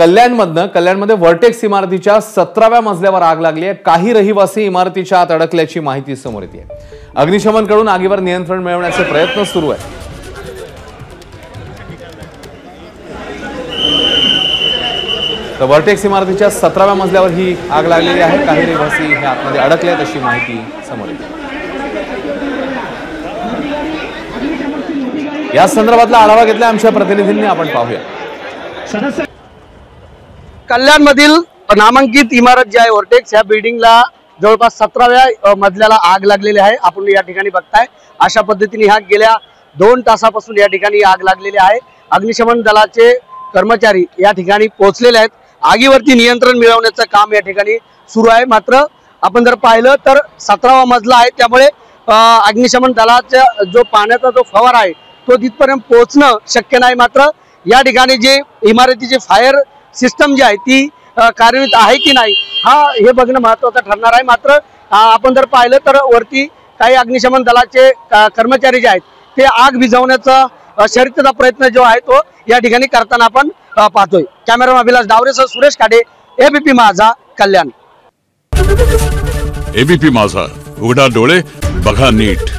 कल्याणमध्ये व्हर्टेक्स इमारतीच्या 17व्या मजल्यावर आग लागली आहे। काही रहिवासी इमारतीच्या आत अडकल्याची माहिती समोर येते आहे। अग्निशमनकडून आगीवर नियंत्रण मिळवण्याचे प्रयत्न सुरू आहेत। तर व्हर्टेक्स इमारतीच्या 17व्या मजल्यावर ही आग लागलेली आहे। काही रहिवासी हे आतमध्ये अडकले आहेत अशी माहिती समोर येते। या संदर्भातला आढावा घेतला आमच्या प्रतिनिधींनी, आपण पाहूया। कल्याणमधील नामांकित इमारत जी आहे व्हर्टेक्स, या बिल्डिंगला जवळपास 17व्या मजल्याला आग लागलेली आहे। आपण या ठिकाणी बघताय अशा पद्धतीने ह्या गेल्या 2 तासापासून या ठिकाणी आग लागलेली आहे। अग्निशमन दलाचे कर्मचारी या ठिकाणी पोहोचलेले आहेत। आगीवरती नियंत्रण मिळवण्याचं काम या ठिकाणी सुरू आहे। मात्र आपण जर पाहिलं तर 17वा मजला आहे, त्यामुळे अग्निशमन दलाचा जो पाण्याचा जो फवारा आहे तो तिथपर्यंत पोहोचणं शक्य नाही। मात्र या ठिकाणी जे इमारतीचे फायर सिस्टम जी आहे ती कार्यान्वित आहे की नाही हे बघणं महत्त्वाचं ठरणार आहे। मात्र आपण जर पाहिलं तर वरती काही अग्निशमन दलाचे कर्मचारी जे आहेत ते आग विझवण्याचा शर्यतीचा प्रयत्न जो आहे तो या ठिकाणी करताना आपण पाहतोय। कॅमेरामन अभिलाष डावरेसह सुरेश काडे, एबीपी माझा, कल्याण। एबीपी माझा, उघडा डोळे बघा नीट।